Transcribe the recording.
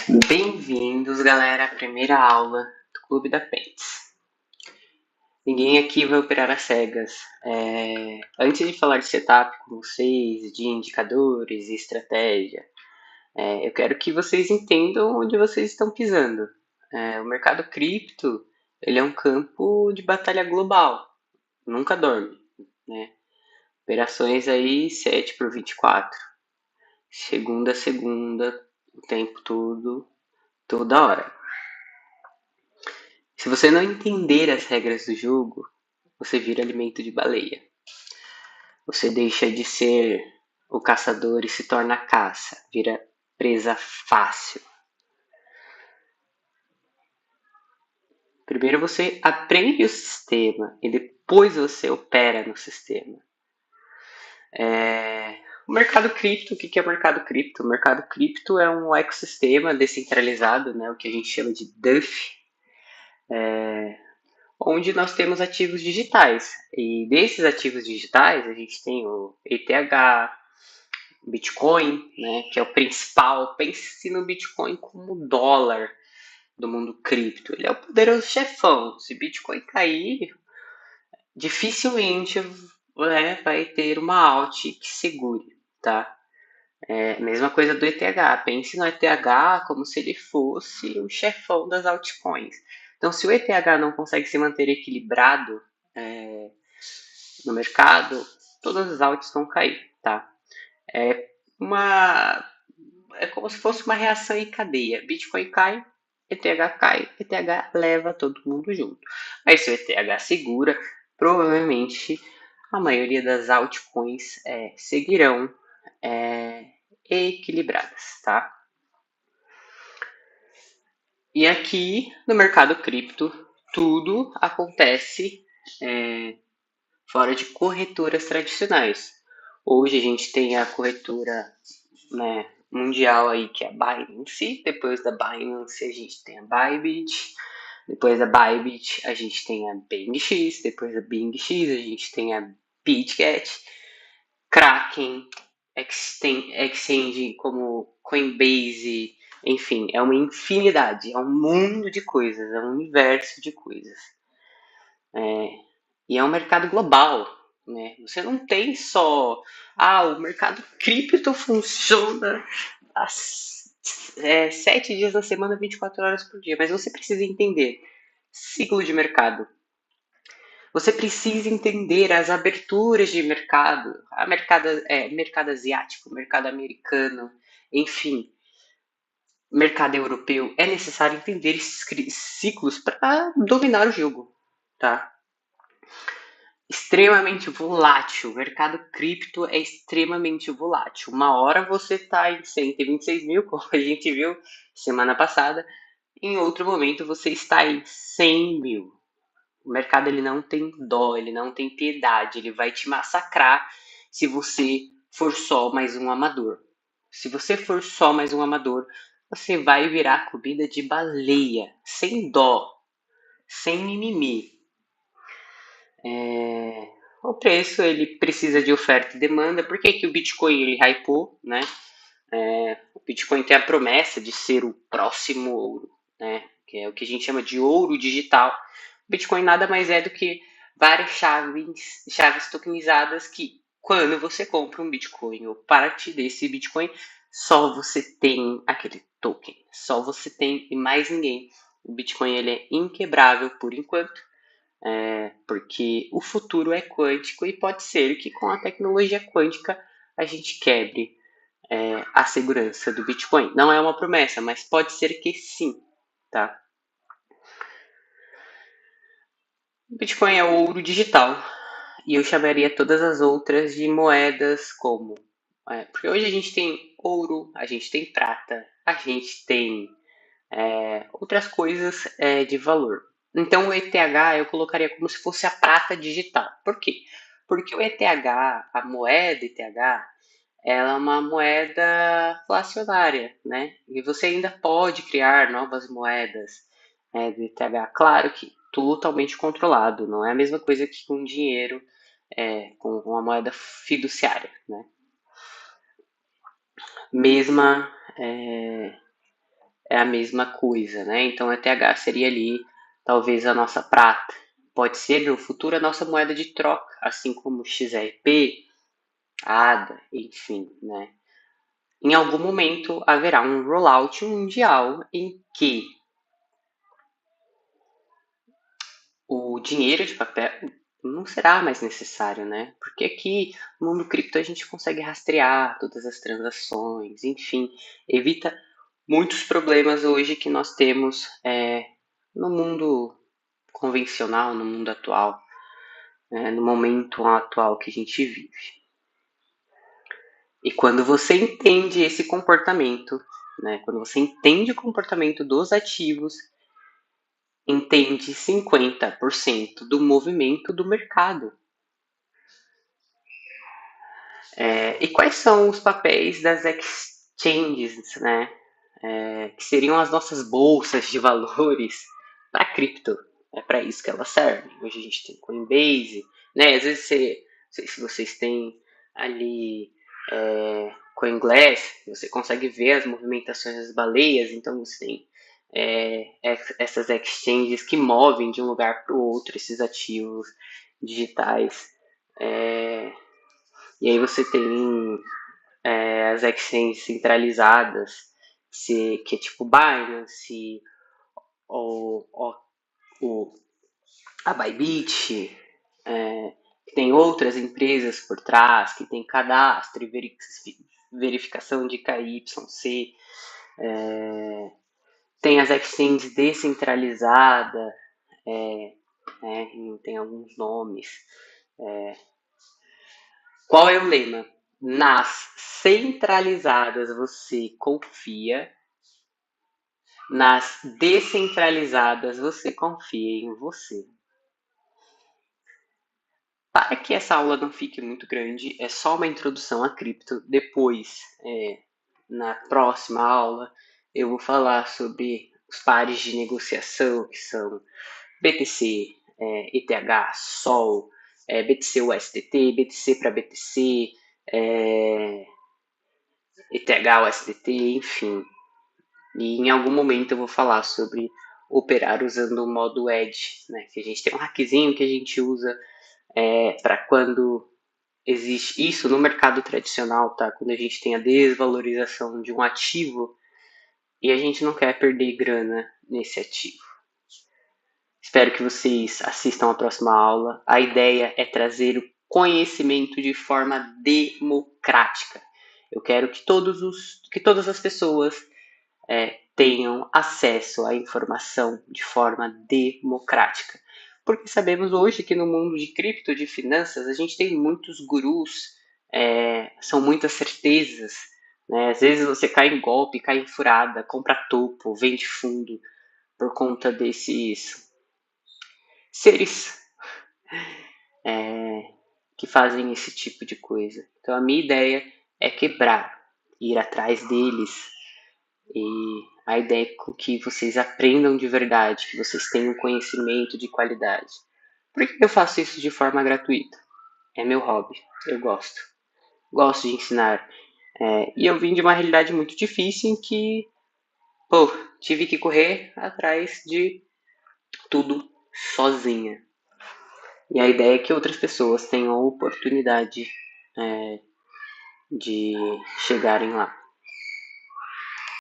Bem-vindos, galera, à primeira aula do Clube da Pets. Ninguém aqui vai operar às cegas. Antes de falar de setup com vocês, de indicadores e estratégia, eu quero que vocês entendam onde vocês estão pisando. O mercado cripto, ele é um campo de batalha global, nunca dorme, né? Operações aí 7 por 24, segunda a segunda, o tempo todo, toda hora. Se você não entender as regras do jogo, você vira alimento de baleia. Você deixa de ser o caçador e se torna caça, vira presa fácil. Primeiro você aprende o sistema e depois você opera no sistema. O mercado cripto, o que é o mercado cripto? O mercado cripto é um ecossistema descentralizado, né, o que a gente chama de DeFi, onde nós temos ativos digitais. E desses ativos digitais, a gente tem o ETH, Bitcoin, né, que é o principal. Pense no Bitcoin como o dólar do mundo cripto. Ele é o poderoso chefão. Se Bitcoin cair, dificilmente vai ter uma alt que segure, tá? Mesma coisa do ETH. Pense no ETH como se ele fosse o chefão das altcoins. Então, se o ETH não consegue se manter equilibrado no mercado, todas as altas vão cair, tá? uma É como se fosse uma reação em cadeia. Bitcoin cai, ETH cai, ETH leva todo mundo junto. Aí se o ETH segura, provavelmente a maioria das altcoins seguirão equilibradas, tá? E aqui no mercado cripto, tudo acontece fora de corretoras tradicionais. Hoje a gente tem a corretora, né, mundial aí, que é a Binance. Depois da Binance a gente tem a Bybit. Depois da Bybit a gente tem a BingX. Depois da BingX a gente tem a BitGet, Kraken, Exchange como Coinbase. Enfim, é uma infinidade, é um mundo de coisas, é um universo de coisas. E é um mercado global, né? Você não tem só o mercado cripto funciona às 7 dias da semana, 24 horas por dia, mas você precisa entender ciclo de mercado. Você precisa entender as aberturas de mercado, mercado asiático, mercado americano, enfim, mercado europeu. É necessário entender esses ciclos para dominar o jogo, tá? Extremamente volátil. O mercado cripto é extremamente volátil. Uma hora você está em 126 mil, como a gente viu semana passada. Em outro momento você está em 100 mil. O mercado ele não tem dó, ele não tem piedade. Ele vai te massacrar se você for só mais um amador. Se você for só mais um amador, você vai virar comida de baleia. Sem dó, sem mimimi. O preço ele precisa de oferta e demanda. Por que o Bitcoin ele hypou, né? O Bitcoin tem a promessa de ser o próximo ouro, né? Que é o que a gente chama de ouro digital. O Bitcoin nada mais é do que várias chaves tokenizadas que quando você compra um Bitcoin ou parte desse Bitcoin, só você tem aquele token. Só você tem e mais ninguém. O Bitcoin ele é inquebrável por enquanto. Porque o futuro é quântico e pode ser que com a tecnologia quântica a gente quebre a segurança do Bitcoin. Não é uma promessa, mas pode ser que sim, tá? O Bitcoin é ouro digital e eu chamaria todas as outras de moedas como... porque hoje a gente tem ouro, a gente tem prata, a gente tem outras coisas de valor. Então o ETH eu colocaria como se fosse a prata digital. Por quê? Porque o ETH, a moeda ETH, ela é uma moeda inflacionária, né? E você ainda pode criar novas moedas do ETH. Claro que totalmente controlado, não é a mesma coisa que com dinheiro, com uma moeda fiduciária, né? Mesma é a mesma coisa, né? Então, ETH seria ali, talvez, a nossa prata. Pode ser no futuro a nossa moeda de troca, assim como XRP, ADA, enfim, né? Em algum momento haverá um rollout mundial em que o dinheiro de papel não será mais necessário, né? Porque aqui no mundo cripto a gente consegue rastrear todas as transações, enfim, evita muitos problemas hoje que nós temos no mundo convencional, no mundo atual, no momento atual que a gente vive. E quando você entende esse comportamento, né, quando você entende o comportamento dos ativos, entende 50% do movimento do mercado. E quais são os papéis das exchanges, né? Que seriam as nossas bolsas de valores para cripto? É para isso que elas servem. Hoje a gente tem Coinbase, né? Às vezes não sei se vocês têm ali CoinGlass, você consegue ver as movimentações das baleias, então você tem essas exchanges que movem de um lugar para o outro esses ativos digitais. E aí você tem as exchanges centralizadas, que é tipo Binance, ou a Bybit, que tem outras empresas por trás, que tem cadastro e verificação de KYC, tem as exchanges descentralizadas, tem alguns nomes. Qual é o lema? Nas centralizadas você confia, nas descentralizadas você confia em você. Para que essa aula não fique muito grande, é só uma introdução a cripto. Depois, na próxima aula, eu vou falar sobre os pares de negociação, que são BTC, ETH, SOL, BTC USDT, BTC para BTC, ETH USDT, enfim. E em algum momento eu vou falar sobre operar usando o modo Edge, né? Que a gente tem um hackzinho que a gente usa para quando existe isso no mercado tradicional, tá? Quando a gente tem a desvalorização de um ativo e a gente não quer perder grana nesse ativo. Espero que vocês assistam a próxima aula. A ideia é trazer o conhecimento de forma democrática. Eu quero que todas as pessoas tenham acesso à informação de forma democrática. Porque sabemos hoje que no mundo de cripto, de finanças, a gente tem muitos gurus, são muitas certezas. Né? Às vezes você cai em golpe, cai em furada, compra topo, vende fundo por conta desses seres que fazem esse tipo de coisa. Então a minha ideia é quebrar, ir atrás deles, e a ideia é que vocês aprendam de verdade, que vocês tenham conhecimento de qualidade. Por que eu faço isso de forma gratuita? É meu hobby, eu gosto. Gosto de ensinar. E eu vim de uma realidade muito difícil em que, tive que correr atrás de tudo sozinha. E a ideia é que outras pessoas tenham a oportunidade de chegarem lá.